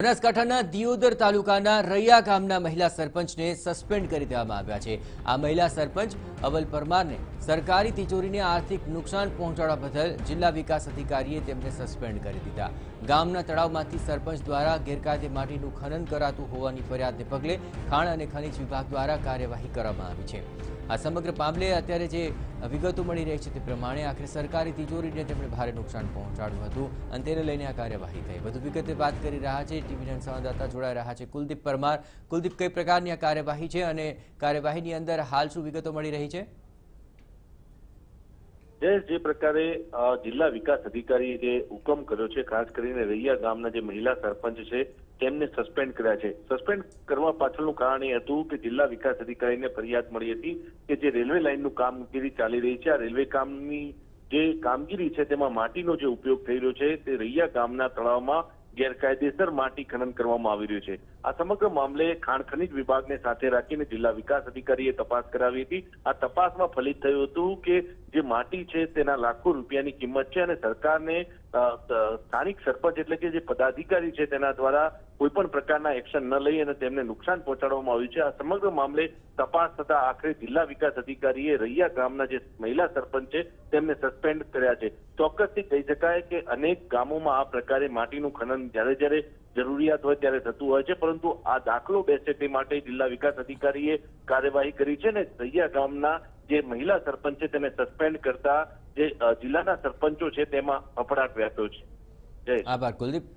બનાસકાંઠાના દિયોદર તાલુકાના રૈયા ગામના મહિલા સરપંચને સસ્પેન્ડ કરી દેવામાં આવ્યા છે। આ મહિલા સરપંચ અવલ પરમારને સરકારી તિજોરીને આર્થિક નુકસાન પહોંચાડવા બદલ જિલ્લા વિકાસ અધિકારીએ તેમને સસ્પેન્ડ કરી દીધા। ગામના તળાવમાંથી સરપંચ દ્વારા ગેરકાયદે માટીનું ખનન કરાતું હોવાની ફરિયાદને પગલે ખાણ અને ખનિજ વિભાગ દ્વારા કાર્યવાહી કરવામાં આવી છે। આ સમગ્ર મામલે અત્યારે જે વિગતો મળી રહી છે તે પ્રમાણે આખરે સરકારી તિજોરીને તેમણે ભારે નુકસાન પહોંચાડ્યું હતું અને તેને લઈને આ કાર્યવાહી થઈ। વધુ વિગતે વાત કરી રહ્યા છે ટીવી સંવાદદાતા જોડાઈ રહ્યા છે કુલદીપ પરમાર। કુલદીપ, કઈ પ્રકારની આ કાર્યવાહી છે અને કાર્યવાહીની અંદર હાલ શું વિગતો મળી રહી છે? જે પ્રકારે જિલ્લા વિકાસ અધિકારીએ જે હુકમ કર્યો છે, ખાસ કરીને રૈયા ગામના જે મહિલા સરપંચ છે તેમને સસ્પેન્ડ કર્યા છે। સસ્પેન્ડ કરવા પાછળનું કારણ એ હતું કે જિલ્લા વિકાસ અધિકારીને ફરિયાદ મળી હતી કે જે રેલવે લાઇનનું કામગીરી ચાલી રહી છે, આ રેલવે કામની જે કામગીરી છે તેમાં માટીનો જે ઉપયોગ થઈ રહ્યો છે તે રૈયા ગામના તળાવમાં ગેરકાયદેસર માટી ખનન કરવામાં આવી રહ્યું છે। આ સમગ્ર મામલે ખાણ ખનિજ વિભાગને સાથે રાખીને જિલ્લા વિકાસ અધિકારીએ તપાસ કરાવી હતી। આ તપાસમાં ફલિત થયું હતું કે જે માટી છે તેના લાખો રૂપિયાની કિંમત છે અને સરકારને સ્થાનિક સરપંચ એટલે કે જે પદાધિકારી છે તેના દ્વારા કોઈ પણ પ્રકારના એક્શન ન લઈ અને તેમને નુકસાન પહોંચાડવામાં આવ્યું છે। આ સમગ્ર મામલે તપાસ થતા આખરે જિલ્લા વિકાસ અધિકારીએ રૈયા ગામના જે મહિલા સરપંચ છે તેમને સસ્પેન્ડ કર્યા છે। ચોક્કસથી કહી શકાય કે અનેક ગામોમાં આ પ્રકારે માટીનું ખનન જ્યારે જરૂરિયાત હોય ત્યારે થતું હોય છે, પરંતુ આ દાખલો બેસે તે માટે જિલ્લા વિકાસ અધિકારીએ કાર્યવાહી કરી છે ને રૈયા ગામના જે મહિલા સરપંચ છે તેને સસ્પેન્ડ કરતા જે જિલ્લાના સરપંચો છે તેમાં ફફડાટ વ્યાપ્યો છે। આભાર કુલદીપ।